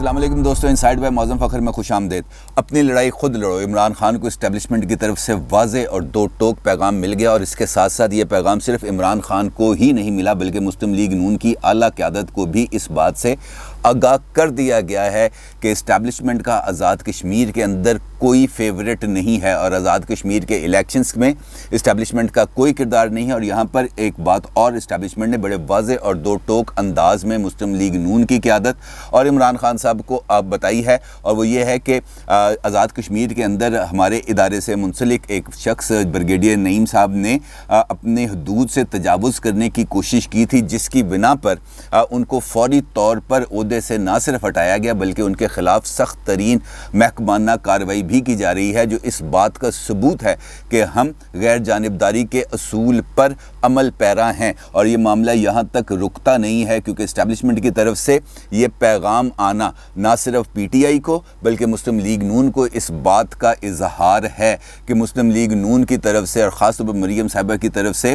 السلام علیکم دوستو، انسائیڈ بائی معظم فخر میں خوش آمدید۔ اپنی لڑائی خود لڑو، عمران خان کو اسٹیبلشمنٹ کی طرف سے واضح اور دو ٹوک پیغام مل گیا، اور اس کے ساتھ ساتھ یہ پیغام صرف عمران خان کو ہی نہیں ملا بلکہ مسلم لیگ نون کی اعلیٰ قیادت کو بھی اس بات سے آگاہ کر دیا گیا ہے کہ اسٹیبلشمنٹ کا آزاد کشمیر کے اندر کوئی فیورٹ نہیں ہے اور آزاد کشمیر کے الیکشنز میں اسٹیبلشمنٹ کا کوئی کردار نہیں ہے۔ اور یہاں پر ایک بات اور اسٹیبلشمنٹ نے بڑے واضح اور دو ٹوک انداز میں مسلم لیگ نون کی قیادت اور عمران خان صاحب کو بتائی ہے، اور وہ یہ ہے کہ آزاد کشمیر کے اندر ہمارے ادارے سے منسلک ایک شخص بریگیڈیئر نعیم صاحب نے اپنے حدود سے تجاوز کرنے کی کوشش کی تھی، جس کی بنا پر ان کو فوری طور پر عہدے سے نہ صرف ہٹایا گیا بلکہ ان کے خلاف سخت ترین محکمانہ کارروائی بھی کی جا رہی ہے، جو اس بات کا ثبوت ہے کہ ہم غیر جانبداری کے اصول پر عمل پیرا ہیں۔ اور یہ معاملہ یہاں تک رکتا نہیں ہے کیونکہ اسٹیبلشمنٹ کی طرف سے یہ پیغام آنا نہ صرف پی ٹی آئی کو بلکہ مسلم لیگ نون کو اس بات کا اظہار ہے کہ مسلم لیگ نون کی طرف سے اور خاص طور پر مریم صاحبہ کی طرف سے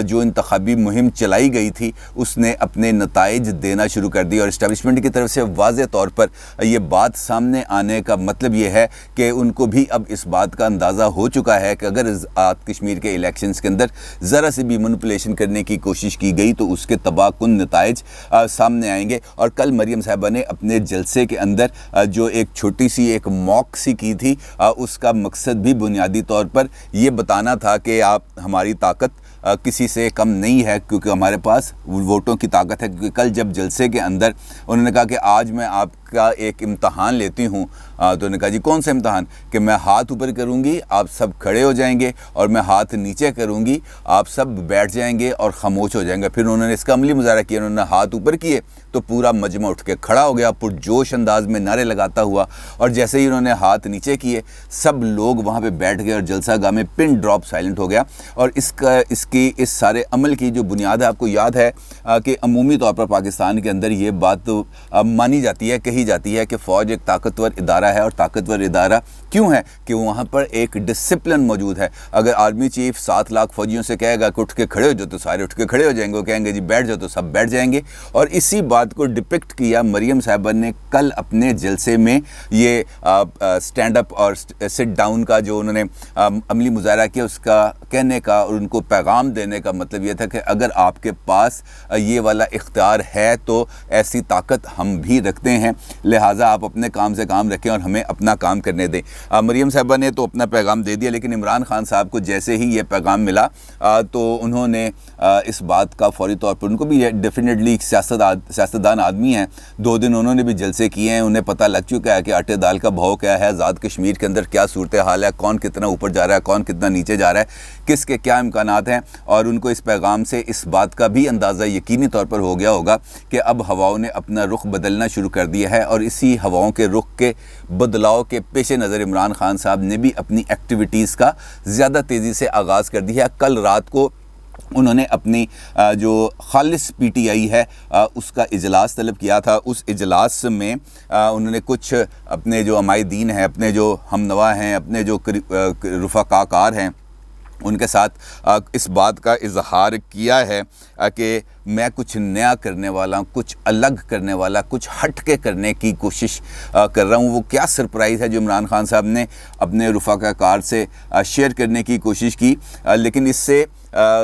جو انتخابی مہم چلائی گئی تھی اس نے اپنے نتائج دینا شروع کر دی، اور اسٹیبلشمنٹ کی طرف سے واضح طور پر یہ بات سامنے آنے کا مطلب یہ ہے کہ ان کو بھی اب اس بات کا اندازہ ہو چکا ہے کہ اگر آزاد کشمیر کے الیکشنز کے اندر ذرا سی بھی مینپولیشن کرنے کی کوشش کی گئی تو اس کے تباہ کن نتائج سامنے آئیں گے۔ اور کل مریم صاحبہ نے اپنے جلسے کے اندر جو ایک چھوٹی سی ایک موک سی کی تھی، اس کا مقصد بھی بنیادی طور پر یہ بتانا تھا کہ آپ ہماری طاقت کسی سے کم نہیں ہے کیونکہ ہمارے پاس ووٹوں کی طاقت ہے۔ کیونکہ کل جب جلسے کے اندر انہوں نے کہا کہ آج میں آپ کا ایک امتحان لیتی ہوں، تو انہوں نے کہا جی کون سا امتحان؟ کہ میں ہاتھ اوپر کروں گی آپ سب کھڑے ہو جائیں گے، اور میں ہاتھ نیچے کروں گی آپ سب بیٹھ جائیں گے اور خاموش ہو جائیں گے۔ پھر انہوں نے اس کا عملی مظاہرہ کیا، انہوں نے ہاتھ اوپر کیے تو پورا مجمع اٹھ کے کھڑا ہو گیا پرجوش انداز میں نعرے لگاتا ہوا، اور جیسے ہی انہوں نے ہاتھ نیچے کیے سب لوگ وہاں پہ بیٹھ گئے اور جلسہ گاہ میں پن ڈراپ سائلنٹ ہو گیا۔ اور اس سارے عمل کی جو بنیاد ہے، آپ کو یاد ہے کہ عمومی طور پر پاکستان کے اندر یہ بات مانی جاتی ہے، کہی جاتی ہے کہ فوج ایک طاقتور ادارہ ہے، اور طاقتور ادارہ کیوں ہے کہ وہاں پر ایک ڈسپلن موجود ہے۔ اگر آرمی چیف 7 لاکھ فوجیوں سے کہے گا کہ اٹھ کے کھڑے ہو جاؤ تو سارے اٹھ کے کھڑے ہو جائیں گے، وہ کہیں گے جی بیٹھ جاؤ تو سب بیٹھ جائیں گے۔ اور اسی بات کو ڈپکٹ کیا مریم صاحبہ نے کل اپنے جلسے میں، یہ سٹینڈ اپ اور سٹ ڈاؤن کا جو انہوں نے عملی مظاہرہ کیا، اس کا کہنے کا اور ان کو پیغام دینے کا مطلب یہ تھا کہ اگر آپ کے پاس یہ والا اختیار ہے تو ایسی طاقت ہم بھی رکھتے ہیں، لہٰذا آپ اپنے کام سے کام رکھیں اور ہمیں اپنا کام کرنے دیں۔ مریم صاحبہ نے تو اپنا پیغام دے دیا، لیکن عمران خان صاحب کو جیسے ہی یہ پیغام ملا تو انہوں نے اس بات کا فوری طور پر، ان کو بھی ڈیفینیٹلی سیاستدان آدمی ہیں، 2 دن انہوں نے بھی جلسے کیے ہیں، انہیں پتہ لگ چکا ہے کہ آٹے دال کا بھاؤ کیا ہے، آزاد کشمیر کے اندر کیا صورتحال ہے، کون کتنا اوپر جا رہا ہے، کون کتنا نیچے جا رہا ہے، کس کے کیا امکانات ہیں۔ اور ان کو اس پیغام سے اس بات کا بھی اندازہ یقینی طور پر ہو گیا ہوگا کہ اب ہواؤں نے اپنا رخ بدلنا شروع کر دیا ہے، اور اسی ہواؤں کے رخ کے بدلاؤ کے پیش نظر عمران خان صاحب نے بھی اپنی ایکٹیویٹیز کا زیادہ تیزی سے آغاز کر دیا ہے۔ کل رات کو انہوں نے اپنی جو خالص پی ٹی آئی ہے اس کا اجلاس طلب کیا تھا۔ اس اجلاس میں انہوں نے کچھ اپنے جو عمائدین ہیں، اپنے جو ہم نوا ہیں، اپنے جو رفقا کار ہیں، ان کے ساتھ اس بات کا اظہار کیا ہے کہ میں کچھ نیا کرنے والا ہوں، کچھ الگ کرنے والا، کچھ ہٹ کے کرنے کی کوشش کر رہا ہوں۔ وہ کیا سرپرائز ہے جو عمران خان صاحب نے اپنے رفقا کار سے شیئر کرنے کی کوشش کی، لیکن اس سے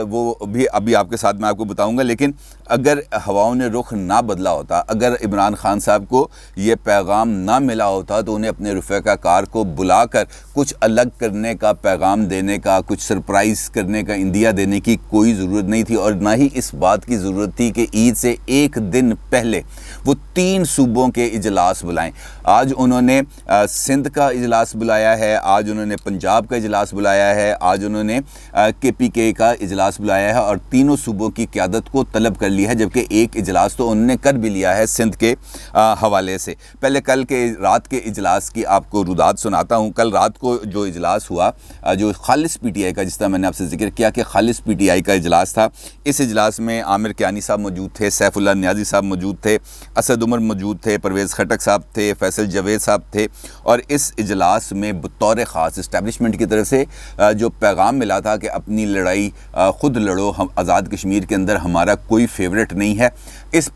وہ بھی ابھی آپ کے ساتھ میں آپ کو بتاؤں گا۔ لیکن اگر ہواؤں نے رخ نہ بدلا ہوتا، اگر عمران خان صاحب کو یہ پیغام نہ ملا ہوتا تو انہیں اپنے رفقا کار کو بلا کر کچھ الگ کرنے کا پیغام دینے کا، کچھ سرپرائز کرنے کا عندیہ دینے کی کوئی ضرورت نہیں تھی، اور نہ ہی اس بات کی ضرورت تھی کہ عید سے ایک دن پہلے وہ 3 صوبوں کے اجلاس بلائیں۔ آج انہوں نے سندھ کا اجلاس بلایا ہے، آج انہوں نے پنجاب کا اجلاس بلایا ہے، آج انہوں نے کے پی کے کا اجلاس بلایا ہے، اور تینوں صوبوں کی قیادت کو طلب کر لیا ہے، جبکہ ایک اجلاس تو انہوں نے کر بھی لیا ہے سندھ کے حوالے سے۔ پہلے کل کے رات کے اجلاس کی آپ کو روداد سناتا ہوں۔ کل رات کو جو اجلاس ہوا، جو خالص پی ٹی آئی کا، جس طرح میں نے آپ سے ذکر کیا کہ خالص پی ٹی آئی کا اجلاس تھا، اس اجلاس میں عامر کیانی صاحب موجود تھے، سیف اللہ نیازی صاحب موجود تھے، اسد عمر موجود تھے، پرویز خٹک صاحب تھے، فیصل جاوید صاحب تھے، اور اس اجلاس میں بطور خاص اسٹیبلشمنٹ کی طرف سے جو پیغام ملا تھا کہ اپنی لڑائی خود لڑو، ہم آزاد کشمیر کے اندر ہمارا کوئی فیورٹ نہیں ہے. اس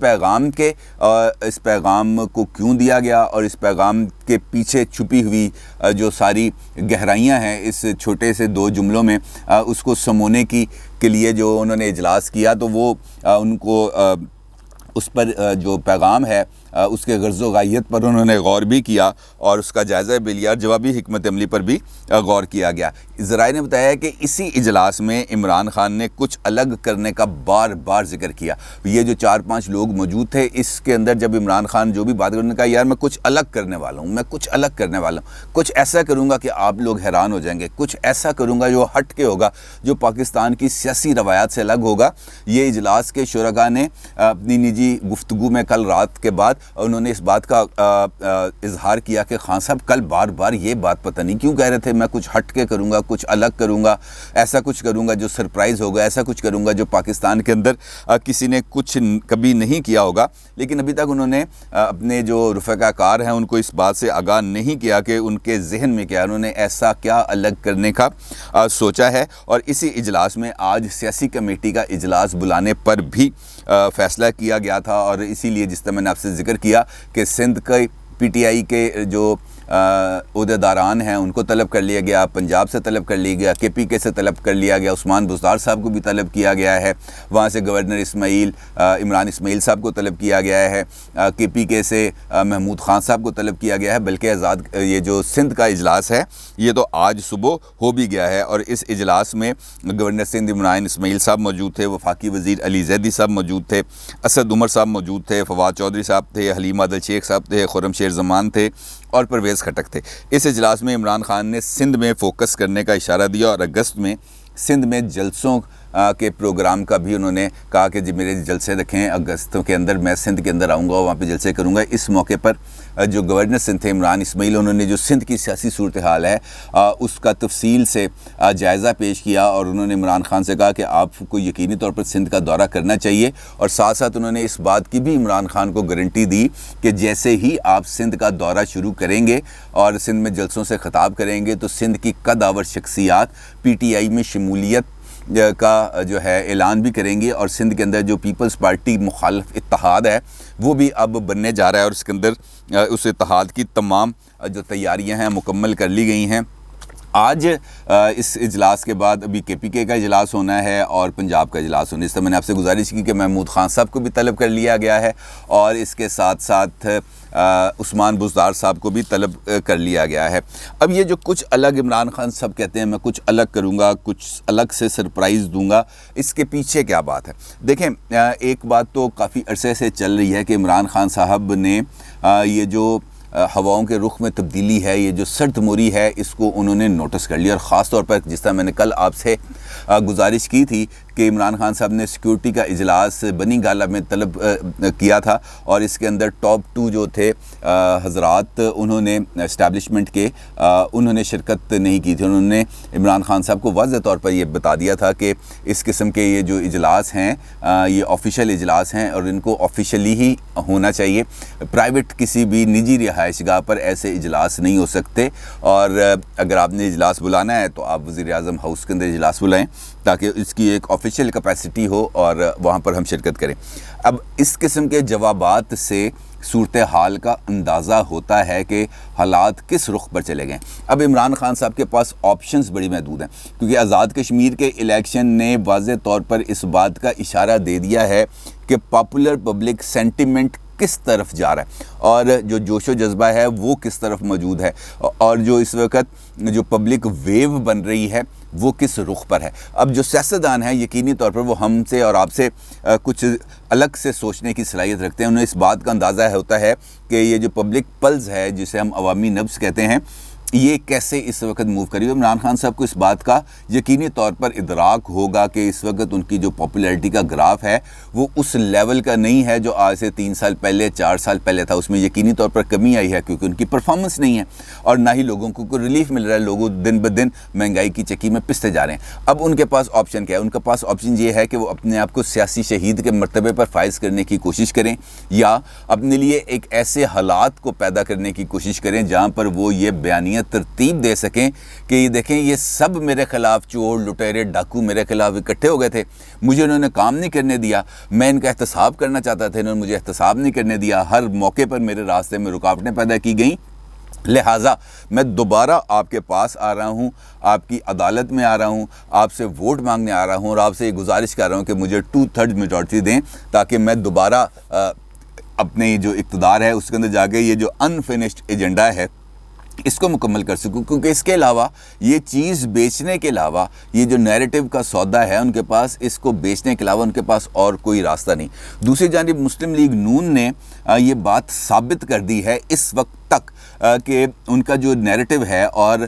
پیغام کو کیوں دیا گیا اور اس پیغام کے پیچھے چھپی ہوئی جو ساری گہرائیاں ہیں اس چھوٹے سے 2 جملوں میں، اس کو سمونے کے لیے جو انہوں نے اجلاس کیا، تو وہ ان کو اس پر جو پیغام ہے اس کے غرض و غایت پر انہوں نے غور بھی کیا اور اس کا جائزہ بھی لیا اور جوابی حکمت عملی پر بھی غور کیا گیا. ذرائع نے بتایا کہ اسی اجلاس میں عمران خان نے کچھ الگ کرنے کا بار بار ذکر کیا. یہ جو 4-5 لوگ موجود تھے، اس کے اندر جب عمران خان جو بھی بات کرنے کا، یار میں کچھ الگ کرنے والا ہوں، میں کچھ الگ کرنے والا ہوں، کچھ ایسا کروں گا کہ آپ لوگ حیران ہو جائیں گے، کچھ ایسا کروں گا جو ہٹ کے ہوگا، جو پاکستان کی سیاسی روایات سے الگ ہوگا. یہ اجلاس کے شرکاء نے اپنی نجی گفتگو میں کل رات کے بعد انہوں نے اس بات کا اظہار کیا کہ خان صاحب کل بار بار یہ بات پتہ نہیں کیوں کہہ رہے تھے، میں کچھ ہٹ کے کروں گا، کچھ الگ کروں گا، ایسا کچھ کروں گا جو سرپرائز ہوگا، ایسا کچھ کروں گا جو پاکستان کے اندر کسی نے کچھ کبھی نہیں کیا ہوگا. لیکن ابھی تک انہوں نے اپنے جو رفقا کار ہیں ان کو اس بات سے آگاہ نہیں کیا کہ ان کے ذہن میں کیا، انہوں نے ایسا کیا الگ کرنے کا سوچا ہے. اور اسی اجلاس میں آج سیاسی کمیٹی کا اجلاس بلانے پر بھی فیصلہ کیا گیا تھا. اور اسی لیے جس طرح میں نے آپ سے ذکر کیا کہ سندھ کے پی ٹی آئی کے جو عہدیداران ہیں ان کو طلب کر لیا گیا، پنجاب سے طلب کر لیا گیا، کے پی کے سے طلب کر لیا گیا، عثمان بزدار صاحب کو بھی طلب کیا گیا ہے، وہاں سے گورنر عمران اسماعیل صاحب کو طلب کیا گیا ہے، کے پی کے سے محمود خان صاحب کو طلب کیا گیا ہے. بلکہ یہ جو سندھ کا اجلاس ہے یہ تو آج صبح ہو بھی گیا ہے. اور اس اجلاس میں گورنر سندھ عمران اسماعیل صاحب موجود تھے، وفاقی وزیر علی زیدی صاحب موجود تھے، اسد عمر صاحب موجود تھے، فواد چودھری صاحب تھے، حلیم عادل شیخ صاحب تھے، خرم شیر زمان تھے اور پرویز خٹک تھے. اس اجلاس میں عمران خان نے سندھ میں فوکس کرنے کا اشارہ دیا اور اگست میں سندھ میں جلسوں کے پروگرام کا بھی انہوں نے کہا کہ جی میرے جلسے رکھیں، اگست کے اندر میں سندھ کے اندر آؤں گا، وہاں پہ جلسے کروں گا. اس موقع پر جو گورنر سندھ تھے عمران اسماعیل، انہوں نے جو سندھ کی سیاسی صورتحال ہے اس کا تفصیل سے جائزہ پیش کیا اور انہوں نے عمران خان سے کہا کہ آپ کو یقینی طور پر سندھ کا دورہ کرنا چاہیے. اور ساتھ ساتھ انہوں نے اس بات کی بھی عمران خان کو گارنٹی دی کہ جیسے ہی آپ سندھ کا دورہ شروع کریں گے اور سندھ میں جلسوں سے خطاب کریں گے تو سندھ کی قدآور شخصیات پی ٹی آئی میں شمولیت کا جو ہے اعلان بھی کریں گے. اور سندھ کے اندر جو پیپلز پارٹی مخالف اتحاد ہے وہ بھی اب بننے جا رہا ہے اور اس کے اندر اس اتحاد کی تمام جو تیاریاں ہیں مکمل کر لی گئی ہیں. آج اس اجلاس کے بعد ابھی کے پی کے کا اجلاس ہونا ہے اور پنجاب کا اجلاس ہونا ہے. اس طرح میں نے آپ سے گزارش کی کہ محمود خان صاحب کو بھی طلب کر لیا گیا ہے اور اس کے ساتھ ساتھ عثمان بزدار صاحب کو بھی طلب کر لیا گیا ہے. اب یہ جو کچھ الگ عمران خان صاحب کہتے ہیں میں کچھ الگ کروں گا، کچھ الگ سے سرپرائز دوں گا، اس کے پیچھے کیا بات ہے؟ دیکھیں، ایک بات تو کافی عرصے سے چل رہی ہے کہ عمران خان صاحب نے یہ جو ہواؤں کے رخ میں تبدیلی ہے، یہ جو سرد موری ہے، اس کو انہوں نے نوٹس کر لیا. اور خاص طور پر جس طرح میں نے کل آپ سے گزارش کی تھی کہ عمران خان صاحب نے سیکیورٹی کا اجلاس بنی گالہ میں طلب کیا تھا اور اس کے اندر ٹاپ 2 جو تھے حضرات انہوں نے اسٹیبلشمنٹ کے انہوں نے شرکت نہیں کی تھی. انہوں نے عمران خان صاحب کو واضح طور پر یہ بتا دیا تھا کہ اس قسم کے یہ جو اجلاس ہیں یہ آفیشیل اجلاس ہیں اور ان کو آفیشلی ہی ہونا چاہیے. پرائیویٹ کسی بھی نجی رہائش گاہ پر ایسے اجلاس نہیں ہو سکتے. اور اگر آپ نے اجلاس بلانا ہے تو آپ وزیر اعظم ہاؤس کے اندر اجلاس بلائیں تاکہ اس کی ایک آفیشیل کیپیسٹی ہو اور وہاں پر ہم شرکت کریں. اب اس قسم کے جوابات سے صورتحال کا اندازہ ہوتا ہے کہ حالات کس رخ پر چلے گئے. اب عمران خان صاحب کے پاس آپشنز بڑی محدود ہیں کیونکہ آزاد کشمیر کے الیکشن نے واضح طور پر اس بات کا اشارہ دے دیا ہے کہ پاپولر پبلک سینٹیمنٹ کس طرف جا رہا ہے اور جو جوش و جذبہ ہے وہ کس طرف موجود ہے اور جو اس وقت جو پبلک ویو بن رہی ہے وہ کس رخ پر ہے. اب جو سیاستدان ہیں یقینی طور پر وہ ہم سے اور آپ سے کچھ الگ سے سوچنے کی صلاحیت رکھتے ہیں. انہیں اس بات کا اندازہ ہوتا ہے کہ یہ جو پبلک پلز ہے جسے ہم عوامی نبض کہتے ہیں یہ کیسے اس وقت موو کری. عمران خان صاحب کو اس بات کا یقینی طور پر ادراک ہوگا کہ اس وقت ان کی جو پاپولیرٹی کا گراف ہے وہ اس لیول کا نہیں ہے جو آج سے 3 سال پہلے 4 سال پہلے تھا. اس میں یقینی طور پر کمی آئی ہے کیونکہ ان کی پرفارمنس نہیں ہے اور نہ ہی لوگوں کو کوئی ریلیف مل رہا ہے. لوگوں دن بدن مہنگائی کی چکی میں پستے جا رہے ہیں. اب ان کے پاس آپشن کیا ہے؟ ان کے پاس آپشن یہ ہے کہ وہ اپنے آپ کو سیاسی شہید کے مرتبے پر فائز کرنے کی کوشش کریں یا اپنے لیے ایک ایسے حالات کو پیدا کرنے کی کوشش کریں جہاں پر وہ یہ بیانیہ یہ ترتیب دے سکیں کہ یہ دیکھیں یہ سب میرے خلاف چور لٹیرے ڈاکو میرے خلاف اکٹھے ہو گئے تھے، مجھے انہوں نے کام نہیں کرنے دیا، میں ان کا احتساب کرنا چاہتا تھا، انہوں نے مجھے احتساب نہیں کرنے دیا، ہر موقع پر میرے راستے میں رکاوٹیں پیدا کی گئیں، لہٰذا میں دوبارہ آپ کے پاس آ رہا ہوں، آپ کی عدالت میں آ رہا ہوں، آپ سے ووٹ مانگنے آ رہا ہوں اور آپ سے یہ گزارش کر رہا ہوں کہ مجھے 2/3 میجورٹی دیں تاکہ میں دوبارہ اپنے جو اقتدار ہے اس کے اندر جا کے یہ جو انفینشڈ ایجنڈا ہے اس کو مکمل کر سکوں، کیونکہ اس کے علاوہ یہ چیز بیچنے کے علاوہ یہ جو نیریٹو کا سودا ہے ان کے پاس، اس کو بیچنے کے علاوہ ان کے پاس اور کوئی راستہ نہیں۔ دوسری جانب مسلم لیگ نون نے یہ بات ثابت کر دی ہے اس وقت تک کہ ان کا جو نیریٹو ہے اور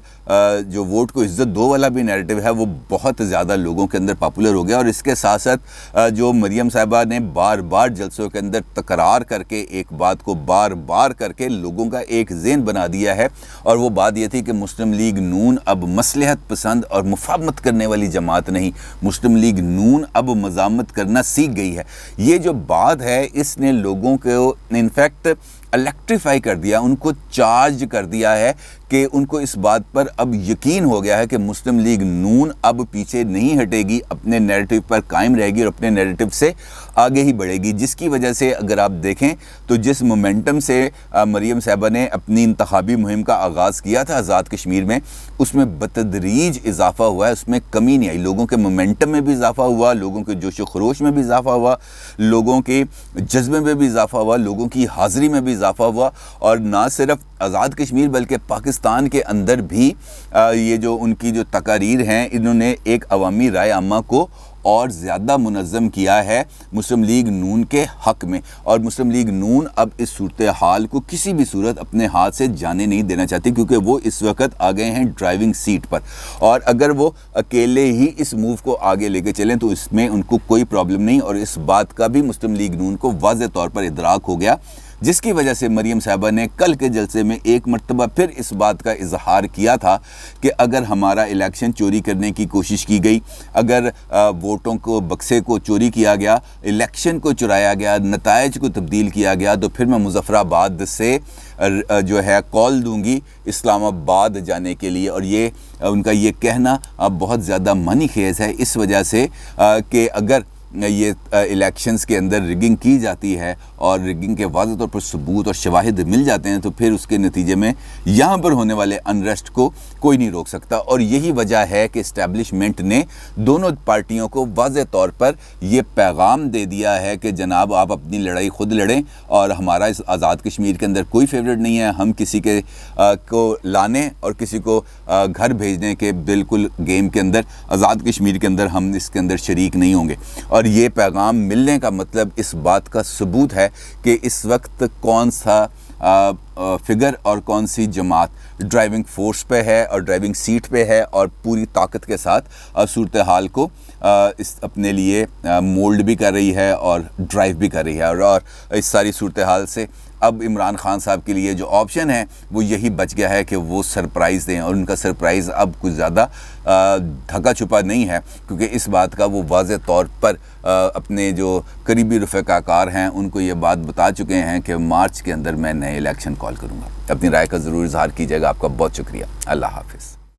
جو ووٹ کو عزت دو والا بھی نیریٹو ہے وہ بہت زیادہ لوگوں کے اندر پاپولر ہو گیا، اور اس کے ساتھ ساتھ جو مریم صاحبہ نے بار بار جلسوں کے اندر تکرار کر کے ایک بات کو بار بار کر کے لوگوں کا ایک ذہن بنا دیا ہے، اور وہ بات یہ تھی کہ مسلم لیگ نون اب مصلحت پسند اور مفاہمت کرنے والی جماعت نہیں، مسلم لیگ نون اب مزاحمت کرنا سیکھ گئی ہے۔ یہ جو بات ہے اس نے لوگوں کو انفیکٹ الیکٹریفائی کر دیا، ان کو چارج کر دیا ہے کہ ان کو اس بات پر اب یقین ہو گیا ہے کہ مسلم لیگ نون اب پیچھے نہیں ہٹے گی، اپنے نیریٹو پر قائم رہے گی اور اپنے نیریٹو سے آگے ہی بڑھے گی، جس کی وجہ سے اگر آپ دیکھیں تو جس مومنٹم سے مریم صاحبہ نے اپنی انتخابی مہم کا آغاز کیا تھا آزاد کشمیر میں، اس میں بتدریج اضافہ ہوا ہے، اس میں کمی نہیں آئی، لوگوں کے مومنٹم میں بھی اضافہ ہوا، لوگوں کے جوش و خروش میں بھی اضافہ ہوا، لوگوں کے جذبے میں بھی اضافہ ہوا، لوگوں کی حاضری میں بھی اضافہ ہوا، اور نہ صرف آزاد کشمیر بلکہ پاکستان کے اندر بھی یہ جو ان کی جو تقاریر ہیں انہوں نے ایک عوامی رائے عامہ کو اور زیادہ منظم کیا ہے مسلم لیگ نون کے حق میں، اور مسلم لیگ نون اب اس صورتحال کو کسی بھی صورت اپنے ہاتھ سے جانے نہیں دینا چاہتی، کیونکہ وہ اس وقت آ گئے ہیں ڈرائیونگ سیٹ پر، اور اگر وہ اکیلے ہی اس موو کو آگے لے کے چلیں تو اس میں ان کو کوئی پرابلم نہیں، اور اس بات کا بھی مسلم لیگ نون کو واضح طور پر ادراک ہو گیا، جس کی وجہ سے مریم صاحبہ نے کل کے جلسے میں ایک مرتبہ پھر اس بات کا اظہار کیا تھا کہ اگر ہمارا الیکشن چوری کرنے کی کوشش کی گئی، اگر ووٹوں کو بکسے کو چوری کیا گیا، الیکشن کو چرایا گیا، نتائج کو تبدیل کیا گیا، تو پھر میں مظفر آباد سے جو ہے کال دوں گی اسلام آباد جانے کے لیے، اور یہ ان کا یہ کہنا بہت زیادہ معنی خیز ہے اس وجہ سے کہ اگر یہ الیکشنز کے اندر رگنگ کی جاتی ہے اور رگنگ کے واضح طور پر ثبوت اور شواہد مل جاتے ہیں تو پھر اس کے نتیجے میں یہاں پر ہونے والے انریسٹ کو کوئی نہیں روک سکتا، اور یہی وجہ ہے کہ اسٹیبلشمنٹ نے دونوں پارٹیوں کو واضح طور پر یہ پیغام دے دیا ہے کہ جناب آپ اپنی لڑائی خود لڑیں، اور ہمارا اس آزاد کشمیر کے اندر کوئی فیوریٹ نہیں ہے، ہم کسی کے کو لانے اور کسی کو گھر بھیجنے کے بالکل گیم کے اندر آزاد کشمیر کے اندر ہم اس کے اندر شریک نہیں ہوں گے، اور یہ پیغام ملنے کا مطلب اس بات کا ثبوت ہے کہ اس وقت کون سا فگر اور کون سی جماعت ڈرائیونگ فورس پہ ہے اور ڈرائیونگ سیٹ پہ ہے اور پوری طاقت کے ساتھ صورتحال کو اپنے لیے مولڈ بھی کر رہی ہے اور ڈرائیو بھی کر رہی ہے، اور اس ساری صورتحال سے اب عمران خان صاحب کے لیے جو آپشن ہے وہ یہی بچ گیا ہے کہ وہ سرپرائز دیں، اور ان کا سرپرائز اب کچھ زیادہ ڈھکا چھپا نہیں ہے، کیونکہ اس بات کا وہ واضح طور پر اپنے جو قریبی رفقا کار ہیں ان کو یہ بات بتا چکے ہیں کہ مارچ کے اندر میں نئے الیکشن کال کروں گا۔ اپنی رائے کا ضرور اظہار کیجیے گا۔ آپ کا بہت شکریہ۔ اللہ حافظ۔